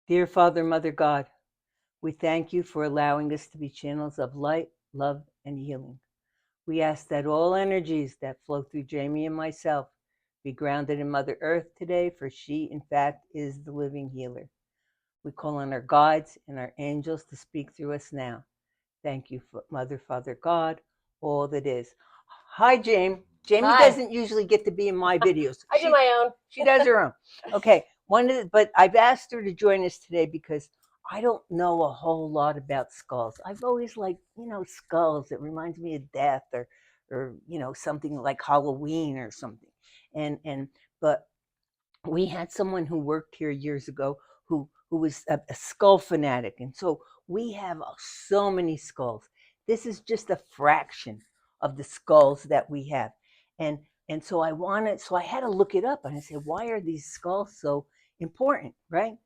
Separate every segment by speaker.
Speaker 1: Dear Father, Mother God, we thank you for allowing us to be channels of light, love, and healing. We ask that all energies that flow through Jamie and myself be grounded in Mother Earth today, for she, in fact, is the living healer. We call on our guides and our angels to speak through us now. Thank you, Mother, Father, God, all that is. Hi, Jamie. Jamie
Speaker 2: Hi.
Speaker 1: doesn't usually get to be in my videos.
Speaker 2: I do my own.
Speaker 1: She does her own. Okay, but I've asked her to join us today because I don't know a whole lot about skulls. I've always liked, skulls. It reminds me of death or something like Halloween or something. But we had someone who worked here years ago who was a skull fanatic, and so we have so many skulls. This is just a fraction of the skulls that we have, and so I had to look it up, and I said, why are these skulls so important, right?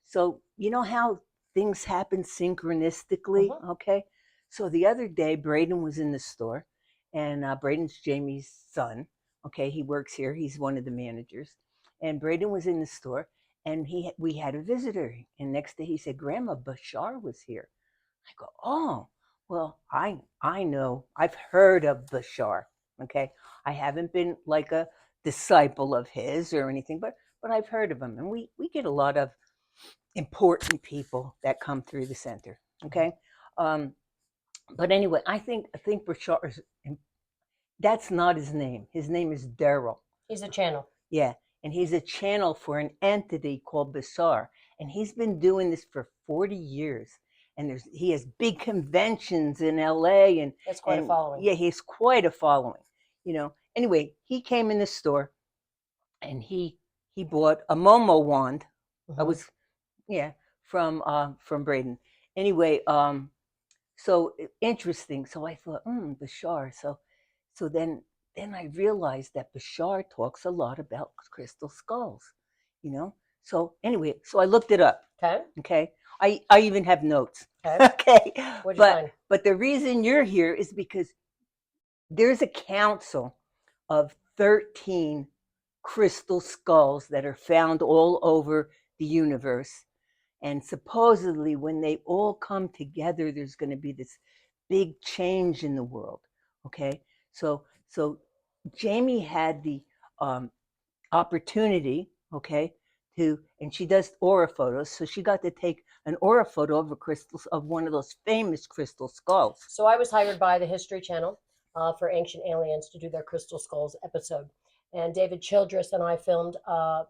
Speaker 1: So you know how things happen synchronistically, okay? So the other day, Braden was in the store, and Braden's Jamie's son. Okay, he works here. He's one of the managers, and Braden was in the store, and we had a visitor. And next day, he said, "Grandma, Bashar was here." I go, "Oh, well, I know. I've heard of Bashar. Okay, I haven't been like a disciple of his or anything, but I've heard of him, and we get a lot of important people that come through the center. Okay, um, but anyway, I think Bashar is. That's not his name. His name is Daryl.
Speaker 2: He's a channel.
Speaker 1: Yeah, and he's a channel for an entity called Basar, and he's been doing this for 40 years. And he has big conventions in LA, and
Speaker 2: That's quite a following.
Speaker 1: Yeah, he's quite a following. Anyway, he came in the store, and he bought a Momo wand. I was Yeah, from Braden. Anyway, so interesting. So I thought, Bashar. So then I realized that Bashar talks a lot about crystal skulls, you know. So anyway, so I looked it up.
Speaker 2: Okay.
Speaker 1: Okay. I even have notes.
Speaker 2: Okay.
Speaker 1: Okay.
Speaker 2: What'd you find?
Speaker 1: But the reason you're here is because there's a council of 13 crystal skulls that are found all over the universe. And supposedly, when they all come together, there's going to be this big change in the world. Okay, so Jamie had the um, opportunity, okay, and she does aura photos, so she got to take an aura photo of one of those famous crystal skulls.
Speaker 2: So I was hired by the History Channel for Ancient Aliens to do their Crystal Skulls episode, and David Childress and I filmed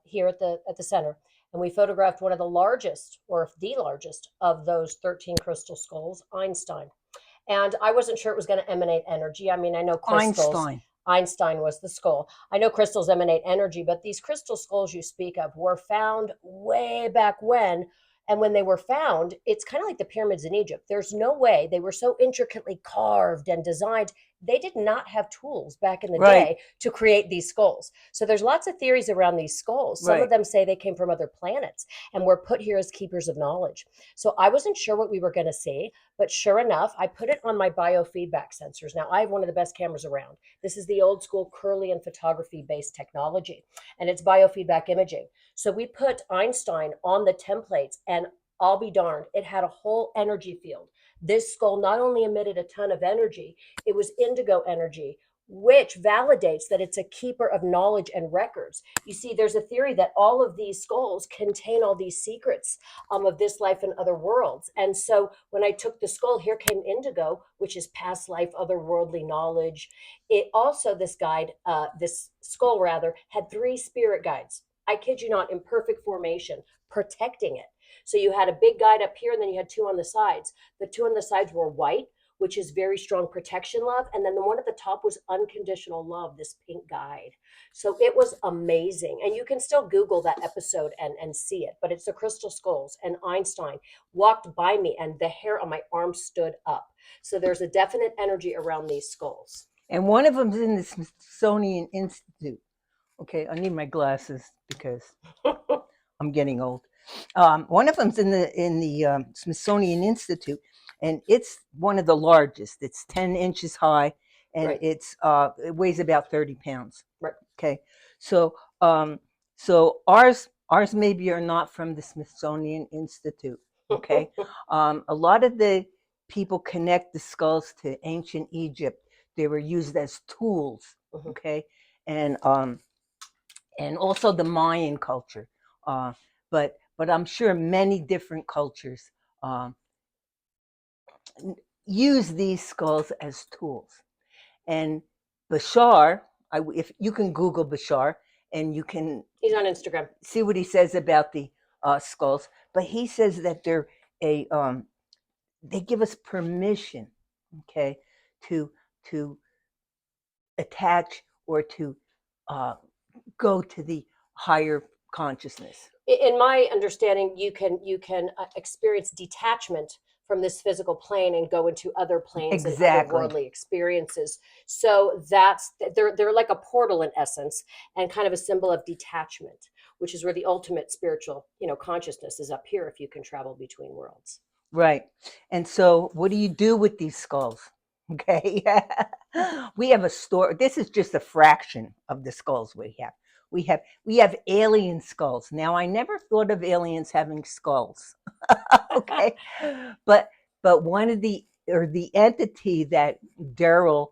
Speaker 2: here at the center, and we photographed one of the largest, or the largest, of those 13 crystal skulls, Einstein. And I wasn't sure it was going to emanate energy. I mean, I know crystals. Einstein was the skull. I know crystals emanate energy, but these crystal skulls you speak of were found way back when. And when they were found, it's kind of like the pyramids in Egypt. There's no way they were so intricately carved and designed. They did not have tools back in the day to create these skulls. So there's lots of theories around these skulls. Some of them say they came from other planets and were put here as keepers of knowledge. So I wasn't sure what we were going to see, but sure enough, I put it on my biofeedback sensors. Now, I have one of the best cameras around. This is the old school Kirlian photography based technology, and it's biofeedback imaging. So we put Einstein on the templates, and I'll be darned, it had a whole energy field. This skull not only emitted a ton of energy, it was indigo energy, which validates that it's a keeper of knowledge and records. You see, there's a theory that all of these skulls contain all these secrets of this life and other worlds. And so when I took the skull, here came indigo, which is past life, otherworldly knowledge. It also, this skull rather, had 3 spirit guides. I kid you not, in perfect formation, protecting it. So you had a big guide up here, and then you had 2 on the sides. The 2 on the sides were white, which is very strong protection love. And then the one at the top was unconditional love, this pink guide. So it was amazing. And you can still Google that episode and see it, but it's the crystal skulls. And Einstein walked by me and the hair on my arm stood up. So there's a definite energy around these skulls.
Speaker 1: And one of them's in the Smithsonian Institute. Okay, I need my glasses because I'm getting old. One of them's in the Smithsonian Institute, and it's one of the largest. It's 10 inches high, and it weighs about 30 pounds.
Speaker 2: Right.
Speaker 1: Okay, so ours Ours maybe are not from the Smithsonian Institute. Okay. A lot of the people connect the skulls to ancient Egypt. They were used as tools.
Speaker 2: Mhm.
Speaker 1: Okay. And also the Mayan culture. But I'm sure many different cultures um, use these skulls as tools. And Bashar, if you can Google Bashar and you can
Speaker 2: He's on Instagram.
Speaker 1: see what he says about the skulls, but he says that they're a they give us permission, okay, to to attach or to uh, go to the higher consciousness.
Speaker 2: In my understanding, you can experience detachment from this physical plane and go into other planes and
Speaker 1: Exactly.
Speaker 2: otherworldly experiences. So that's they're like a portal in essence, and kind of a symbol of detachment, which is where the ultimate spiritual, consciousness is up here if you can travel between worlds.
Speaker 1: Right. And so, what do you do with these skulls? Okay. We have a store. This is just a fraction of the skulls we have. We have alien skulls. Now, I never thought of aliens having skulls. Okay. But one of the entity that Daryl,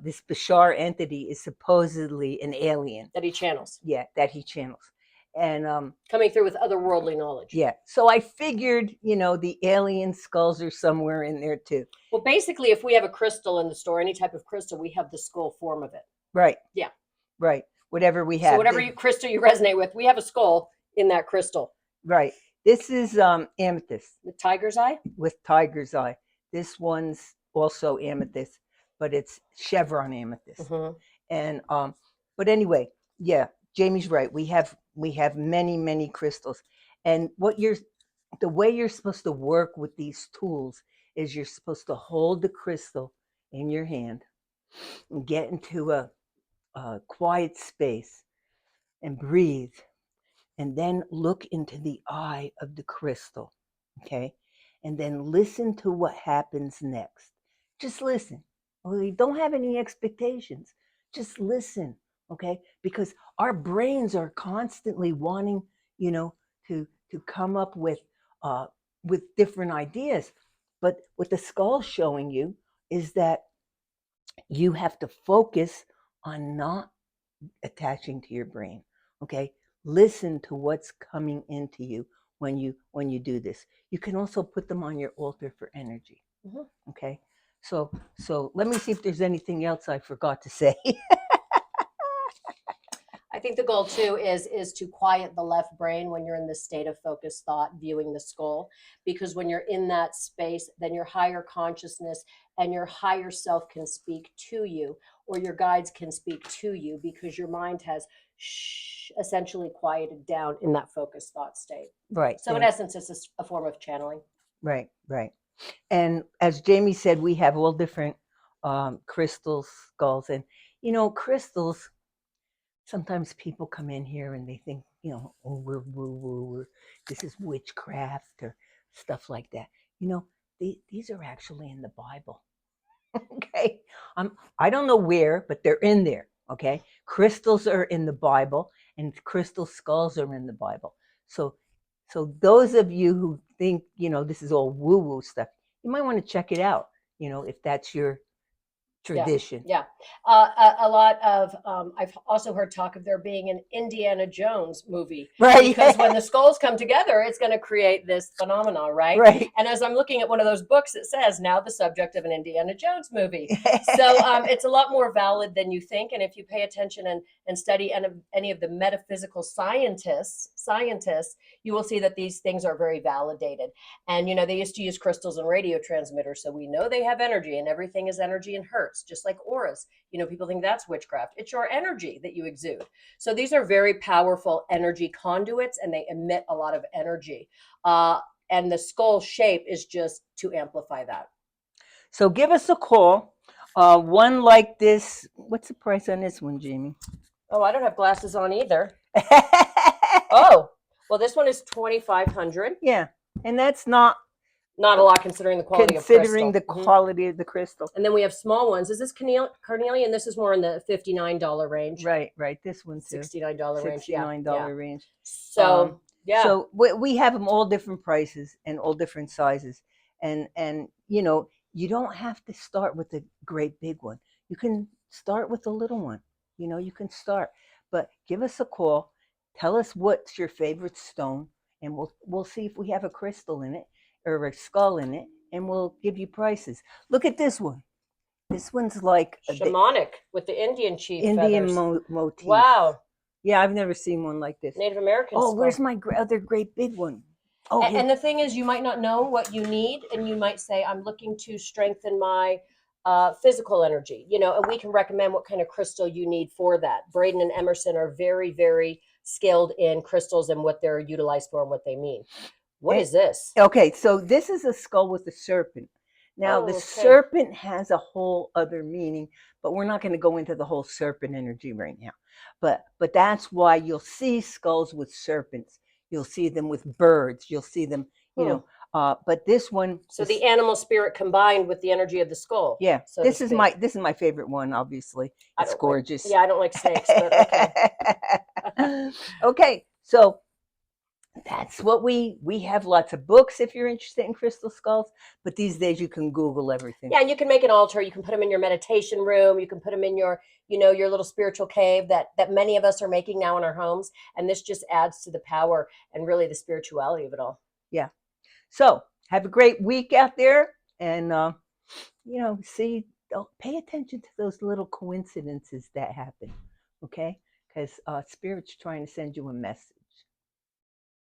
Speaker 1: this Bashar entity, is supposedly an alien.
Speaker 2: That he channels,
Speaker 1: Yeah, that he channels. And
Speaker 2: coming through with otherworldly knowledge.
Speaker 1: yeah, so I figured, the alien skulls are somewhere in there too.
Speaker 2: Well, basically, if we have a crystal in the store, any type of crystal, we have the skull form of it.
Speaker 1: Right.
Speaker 2: Yeah.
Speaker 1: Right. Whatever we have.
Speaker 2: So whatever crystal you resonate with, we have a skull in that crystal.
Speaker 1: Right. This is amethyst.
Speaker 2: The tiger's eye?
Speaker 1: With tiger's eye. This one's also amethyst, but it's chevron amethyst.
Speaker 2: Mm-hmm.
Speaker 1: And but anyway, yeah, Jamie's right. We have many crystals. And the way you're supposed to work with these tools is you're supposed to hold the crystal in your hand and get into a quiet space and breathe, and then look into the eye of the crystal, okay? And then listen to what happens next. Just listen. We don't have any expectations. Just listen, okay? Because our brains are constantly wanting, to come up with different ideas. But what the skull's showing you is that you have to focus on not attaching to your brain. Okay, listen to what's coming into you when you do this. You can also put them on your altar for energy.
Speaker 2: Mm-hmm.
Speaker 1: Okay, so let me see if there's anything else I forgot to say.
Speaker 2: I think the goal too is to quiet the left brain when you're in this state of focused thought, viewing the skull, because when you're in that space, then your higher consciousness and your higher self can speak to you, or your guides can speak to you, because your mind has essentially quieted down in that focused thought state.
Speaker 1: Right.
Speaker 2: So in essence, it's a form of channeling.
Speaker 1: Right. And as Jamie said, we have all different crystals, skulls, and crystals. Sometimes people come in here and they think, oh, we're woo woo, this is witchcraft or stuff like that. These are actually in the Bible. Okay, I don't know where, but they're in there. Okay, crystals are in the Bible, and crystal skulls are in the Bible. So those of you who think this is all woo woo stuff, you might want to check it out. If that's your tradition.
Speaker 2: Yeah. A lot of I've also heard talk of there being an Indiana Jones movie,
Speaker 1: Right.
Speaker 2: because when the skulls come together, it's going to create this phenomenon, right?
Speaker 1: Right.
Speaker 2: And as I'm looking at one of those books, it says now the subject of an Indiana Jones movie. So it's a lot more valid than you think. And if you pay attention and study any of the metaphysical scientists, you will see that these things are very validated. And they used to use crystals and radio transmitters, so we know they have energy, and everything is energy and hertz, just like auras. People think that's witchcraft. It's your energy that you exude. So these are very powerful energy conduits, and they emit a lot of energy. And the skull shape is just to amplify that.
Speaker 1: So give us a call. One like this. What's the price on this one, Jamie?
Speaker 2: Oh, I don't have glasses on either. Oh, well, this one is $2,500.
Speaker 1: Yeah, and that's not
Speaker 2: Not a lot considering the quality
Speaker 1: considering
Speaker 2: of
Speaker 1: the
Speaker 2: crystal.
Speaker 1: quality of the crystal.
Speaker 2: And then we have small ones. Is this carnelian? This is more in the $59 range.
Speaker 1: Right. This one too.
Speaker 2: $69 range. Yeah.
Speaker 1: $69 range.
Speaker 2: So yeah.
Speaker 1: So we have them all different prices and all different sizes, and you don't have to start with the great big one. You can start with the little one. You can start, but give us a call. Tell us what's your favorite stone, and we'll see if we have a crystal in it or a skull in it, and we'll give you prices. Look at this one. This one's like
Speaker 2: shamanic with the Indian chief
Speaker 1: Indian
Speaker 2: feathers.
Speaker 1: motif.
Speaker 2: Wow.
Speaker 1: Yeah, I've never seen one like this.
Speaker 2: Native American.
Speaker 1: Oh, where's my other great big one? Oh,
Speaker 2: and the thing is, you might not know what you need, and you might say, I'm looking to strengthen my physical energy, and we can recommend what kind of crystal you need for that. Braden and Emerson are very, very skilled in crystals and what they're utilized for and what they mean. What is this?
Speaker 1: Okay, so this is a skull with a serpent. Now, the serpent has a whole other meaning, but we're not going to go into the whole serpent energy right now. But that's why you'll see skulls with serpents. You'll see them with birds. You'll see them, but this one.
Speaker 2: So the animal spirit combined with the energy of the skull.
Speaker 1: Yeah. So this is my favorite one. Obviously, it's gorgeous.
Speaker 2: I don't like snakes, but okay.
Speaker 1: Okay, so that's what we have. Lots of books if you're interested in crystal skulls, but these days you can Google everything.
Speaker 2: Yeah, and you can make an altar. You can put them in your meditation room. You can put them in your your little spiritual cave that many of us are making now in our homes, and this just adds to the power and really the spirituality of it all.
Speaker 1: Yeah. So have a great week out there, and pay attention to those little coincidences that happen, okay? Because spirit's trying to send you a message.